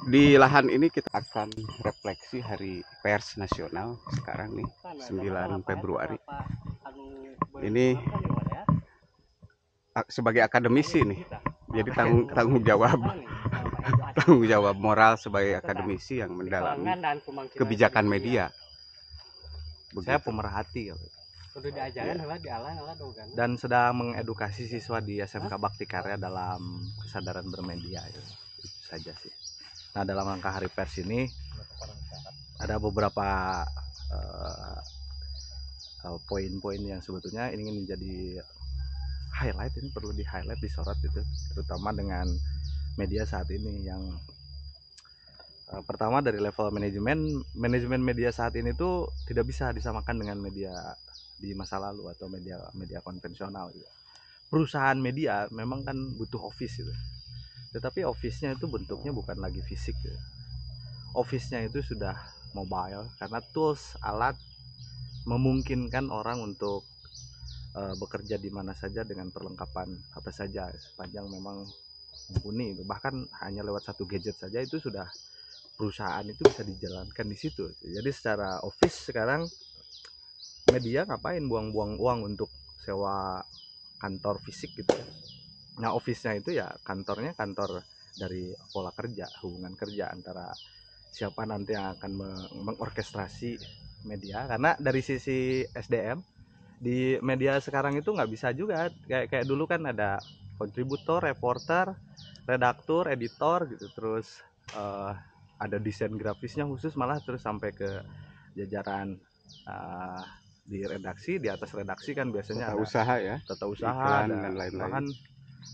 Di lahan ini kita akan refleksi Hari Pers Nasional sekarang nih 9 Februari. Ini sebagai akademisi nih. Jadi tanggung jawab moral sebagai akademisi yang mendalami kebijakan media. Saya pemerhati dan sedang mengedukasi siswa di SMK Bakti Karya dalam kesadaran bermedia. Itu saja sih. Nah, dalam rangka Hari Pers ini ada beberapa poin-poin yang sebetulnya ingin menjadi highlight, ini perlu di highlight, disorot itu, terutama dengan media saat ini. Yang pertama dari level manajemen media saat ini tuh tidak bisa disamakan dengan media di masa lalu atau media konvensional gitu. Perusahaan media memang kan butuh office gitu, tetapi office-nya itu bentuknya bukan lagi fisik gitu. Office-nya itu sudah mobile karena tools, alat memungkinkan orang untuk bekerja di mana saja dengan perlengkapan apa saja sepanjang memang mumpuni. Bahkan hanya lewat satu gadget saja itu sudah perusahaan itu bisa dijalankan di situ. Jadi secara office sekarang media ngapain buang-buang uang untuk sewa kantor fisik gitu. Nah, office-nya itu ya kantor dari pola kerja, hubungan kerja antara siapa nanti yang akan mengorkestrasi media. Karena dari sisi SDM di media sekarang itu nggak bisa juga kayak dulu kan ada kontributor, reporter, redaktur, editor gitu, terus ada desain grafisnya khusus, malah terus sampai ke jajaran di redaksi, di atas redaksi kan biasanya tata usaha ya, tata usaha iklan, dan lain-lain. Bahkan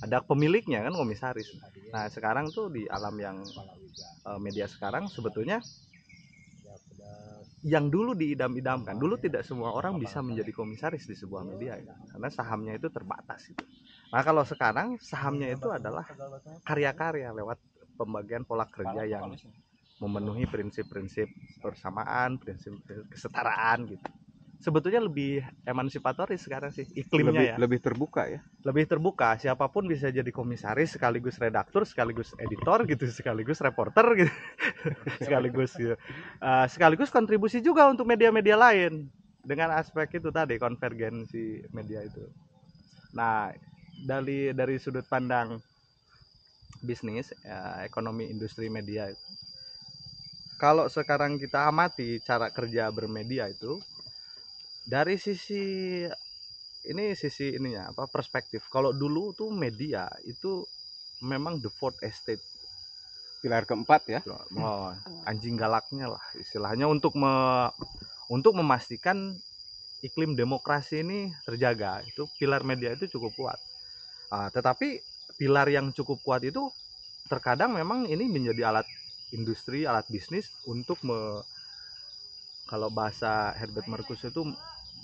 ada pemiliknya kan, komisaris. Nah, sekarang tuh di alam yang media sekarang sebetulnya yang dulu diidam-idamkan, dulu tidak semua orang bisa menjadi komisaris di sebuah media ya, karena sahamnya itu terbatas gitu. Nah, kalau sekarang sahamnya itu adalah karya-karya lewat pembagian pola kerja yang memenuhi prinsip-prinsip persamaan, prinsip kesetaraan gitu. Sebetulnya lebih emansipatoris sekarang sih iklimnya, lebih terbuka ya. Lebih terbuka, siapapun bisa jadi komisaris, sekaligus redaktur, sekaligus editor gitu, sekaligus reporter gitu. Sekaligus kontribusi juga untuk media-media lain dengan aspek itu tadi, konvergensi media itu. Nah, dari sudut pandang bisnis, ekonomi industri media, kalau sekarang kita amati cara kerja bermedia itu dari sisi ininya perspektif. Kalau dulu tuh media itu memang the fourth estate, pilar keempat ya. Anjing galaknya lah istilahnya, untuk memastikan iklim demokrasi ini terjaga. Itu pilar media itu cukup kuat. Tetapi pilar yang cukup kuat itu terkadang memang ini menjadi alat industri, alat bisnis untuk kalau bahasa Herbert Marcuse itu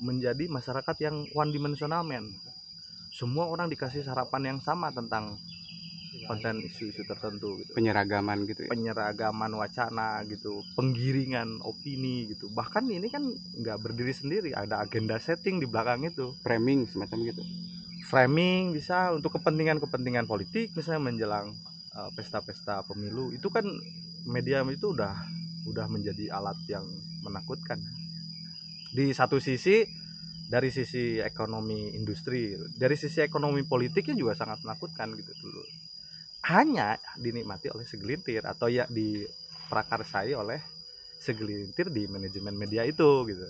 menjadi masyarakat yang one dimensional man. Semua orang dikasih sarapan yang sama tentang konten isu-isu tertentu gitu. Penyeragaman gitu ya. Penyeragaman wacana gitu, penggiringan opini gitu. Bahkan ini kan nggak berdiri sendiri, ada agenda setting di belakang itu. Framing semacam gitu. Framing bisa untuk kepentingan politik, misalnya menjelang pesta-pesta pemilu. Itu kan media itu udah menjadi alat yang menakutkan. Di satu sisi dari sisi ekonomi industri, dari sisi ekonomi politiknya juga sangat menakutkan gitu dulu. Hanya dinikmati oleh segelintir atau ya diprakarsai oleh segelintir di manajemen media itu gitu.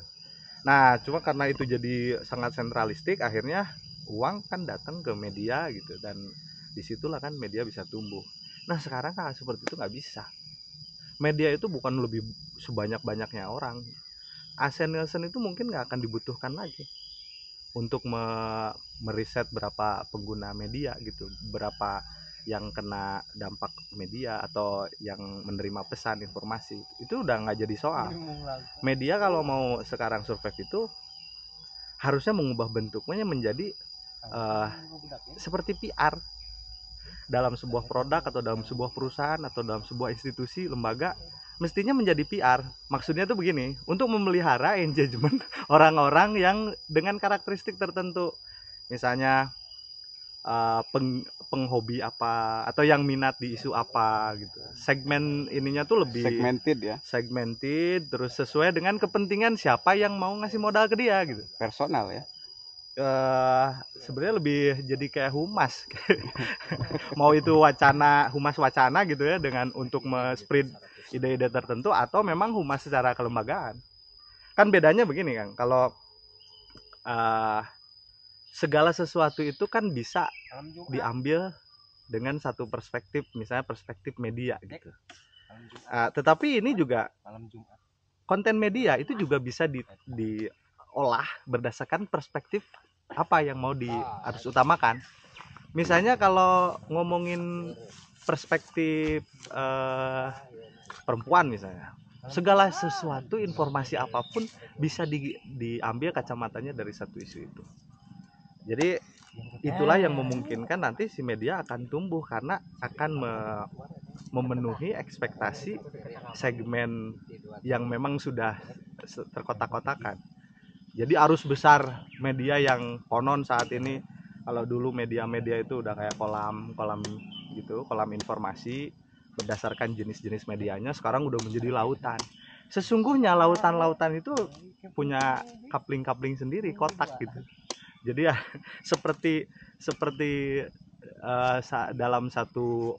Nah, cuma karena itu jadi sangat sentralistik, akhirnya uang kan datang ke media gitu, dan disitulah kan media bisa tumbuh. Nah, sekarang kan seperti itu nggak bisa. Media itu bukan lebih sebanyak-banyaknya orang. Asen Nielsen itu mungkin nggak akan dibutuhkan lagi untuk meriset berapa pengguna media gitu, berapa yang kena dampak media atau yang menerima pesan informasi. Itu udah nggak jadi soal. Media kalau mau sekarang survive itu harusnya mengubah bentuknya menjadi seperti PR dalam sebuah produk atau dalam sebuah perusahaan atau dalam sebuah institusi, lembaga, mestinya menjadi PR. Maksudnya tuh begini, untuk memelihara engagement orang-orang yang dengan karakteristik tertentu. Misalnya penghobi apa atau yang minat di isu apa gitu. Segmen ininya tuh lebih segmented ya, segmented, terus sesuai dengan kepentingan siapa yang mau ngasih modal ke dia gitu. personal ya. Sebenarnya lebih jadi kayak humas. Mau itu humas wacana gitu ya, dengan untuk spread ide-ide tertentu, atau memang humas secara kelembagaan. Kan bedanya begini Kang, kalau segala sesuatu itu kan bisa diambil dengan satu perspektif, misalnya perspektif media gitu. Tetapi ini juga konten media itu juga bisa diolah berdasarkan perspektif apa yang mau harus utamakan. Misalnya kalau ngomongin perspektif perempuan misalnya, segala sesuatu, informasi apapun bisa diambil kacamatanya dari satu isu itu. Jadi itulah yang memungkinkan nanti si media akan tumbuh, karena akan memenuhi ekspektasi segmen yang memang sudah terkotak-kotakan. Jadi arus besar media yang konon saat ini, kalau dulu media-media itu udah kayak kolam gitu, kolam informasi berdasarkan jenis-jenis medianya, sekarang udah menjadi lautan. Sesungguhnya lautan-lautan itu punya kapling-kapling sendiri, kotak gitu. Jadi ya seperti dalam satu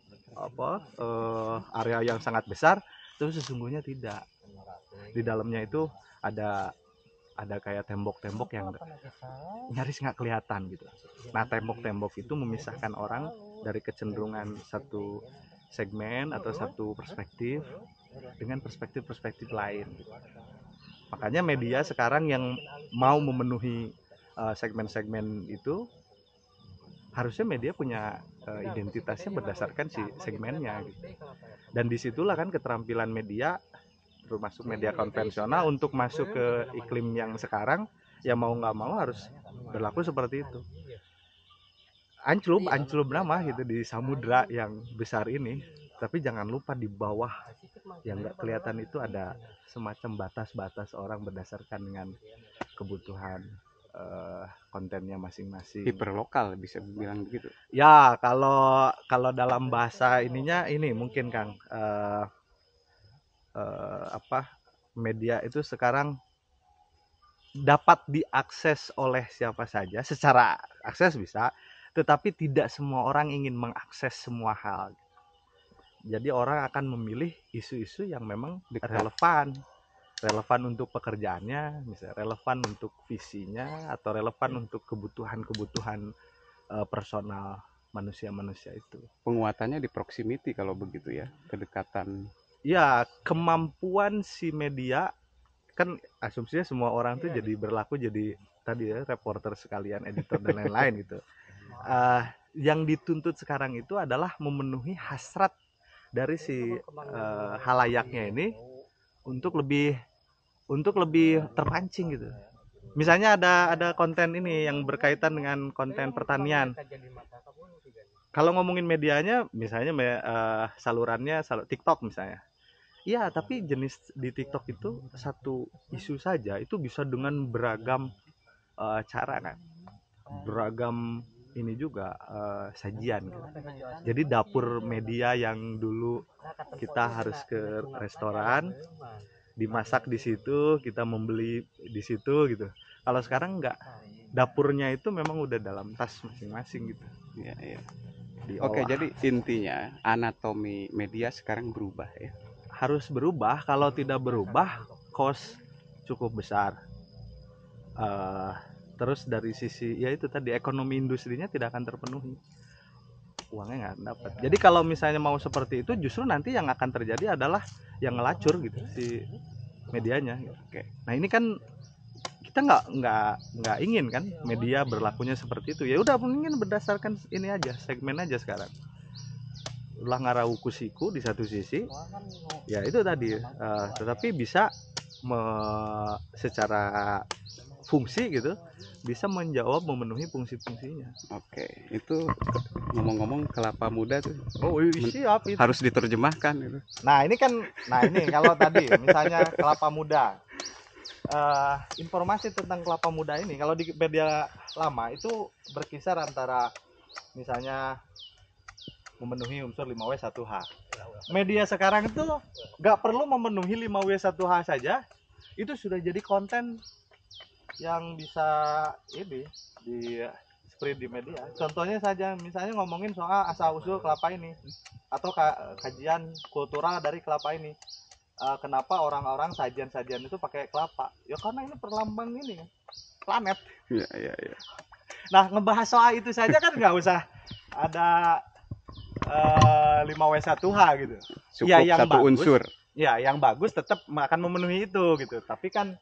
area yang sangat besar, itu sesungguhnya tidak. Di dalamnya itu ada kayak tembok-tembok yang nyaris nggak kelihatan gitu. Nah, tembok-tembok itu memisahkan orang dari kecenderungan satu segmen atau satu perspektif dengan perspektif-perspektif lain gitu. Makanya media sekarang yang mau memenuhi segmen-segmen itu, harusnya media punya identitasnya berdasarkan si segmennya gitu. Dan disitulah kan keterampilan media, termasuk media konvensional, untuk masuk ke iklim yang sekarang, ya mau nggak mau harus berlaku seperti itu. Ancelum nama gitu di samudra yang besar ini, tapi jangan lupa di bawah yang nggak kelihatan itu ada semacam batas-batas orang berdasarkan dengan kebutuhan kontennya masing-masing. Hiperlokal bisa dibilang begitu. Ya, kalau dalam bahasa ininya ini mungkin Kang, media itu sekarang dapat diakses oleh siapa saja, secara akses bisa, tetapi tidak semua orang ingin mengakses semua hal. Jadi orang akan memilih isu-isu yang memang relevan untuk pekerjaannya, misalnya relevan untuk visinya, atau relevan untuk kebutuhan personal manusia-manusia itu. Penguatannya di proximity kalau begitu ya, kedekatan. Ya, kemampuan si media, kan asumsinya semua orang tuh jadi berlaku jadi tadi ya, reporter sekalian, editor dan lain-lain gitu. Yang dituntut sekarang itu adalah memenuhi hasrat dari si halayaknya ini untuk lebih terpancing gitu. Misalnya ada konten ini yang berkaitan dengan konten pertanian. Kalau ngomongin medianya, misalnya salurannya TikTok misalnya. Iya, tapi jenis di TikTok itu satu isu saja itu bisa dengan beragam cara kan. Beragam ini juga sajian gitu. Jadi dapur media yang dulu kita harus ke restoran, dimasak di situ, kita membeli di situ gitu. Kalau sekarang enggak, dapurnya itu memang udah dalam tas masing-masing gitu. Ya, ya. Oke, jadi intinya anatomi media sekarang berubah ya. Harus berubah, kalau tidak berubah cost cukup besar. Terus dari sisi ya itu tadi, ekonomi industrinya tidak akan terpenuhi, uangnya nggak dapat. Jadi kalau misalnya mau seperti itu, justru nanti yang akan terjadi adalah yang ngelacur gitu si medianya gitu. Oke. Nah ini kan kita nggak ingin kan media berlakunya seperti itu. Ya udah, mendingan berdasarkan ini aja, segmen aja sekarang. Ulah ngarawu kusiku di satu sisi, ya itu tadi. Tetapi bisa secara fungsi gitu, bisa memenuhi fungsi-fungsinya. Oke, itu ngomong-ngomong kelapa muda tuh. Oh siap itu. Harus diterjemahkan itu. Nah ini kalau tadi misalnya kelapa muda, informasi tentang kelapa muda ini kalau di media lama itu berkisar antara misalnya memenuhi unsur 5W1H. Media sekarang itu nggak perlu memenuhi 5W1H saja, itu sudah jadi konten yang bisa ini di spread di media. Contohnya saja, misalnya ngomongin soal asal usul kelapa ini, atau kajian kultural dari kelapa ini. Kenapa orang-orang sajian-sajian itu pakai kelapa? Ya karena ini perlambang ini planet. Iya, iya, iya. Nah, ngebahas soal itu saja kan nggak usah ada 5W1H gitu. Cukup Ya, yang satu bagus, unsur. ya yang bagus tetap akan memenuhi itu gitu. Tapi kan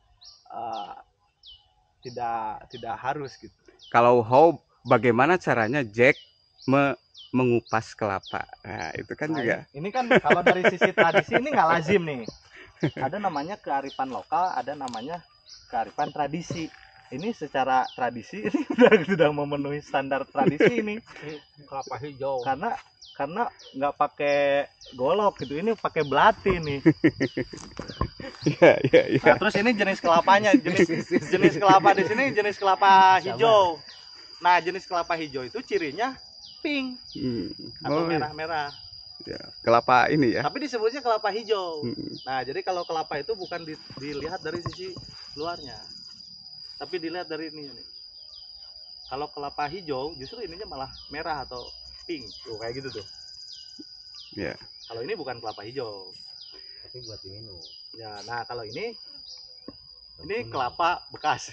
tidak harus gitu. Kalau how, bagaimana caranya Jack mengupas kelapa? Nah, itu kan Nah, juga. ini kan kalau dari sisi tradisi ini nggak lazim nih. Ada namanya kearifan lokal, ada namanya kearifan tradisi. Ini secara tradisi ini sudah memenuhi standar tradisi ini. Kelapa hijau. Karena nggak pakai golok gitu, ini pakai belati nih. Iya, iya, iya. Nah, terus ini jenis kelapanya, jenis kelapa di sini jenis kelapa hijau. Nah, jenis kelapa hijau itu cirinya pink atau Oh, iya. merah-merah. Ya, kelapa ini ya. Tapi disebutnya kelapa hijau. Hmm. Nah, jadi kalau kelapa itu bukan dilihat dari sisi luarnya, tapi dilihat dari ini nih. Kalau kelapa hijau justru ininya malah merah atau pink, tuh kayak gitu tuh. Ya. Kalau ini bukan kelapa hijau. Tapi buat diminum. Ya, nah kalau ini kelapa bekas.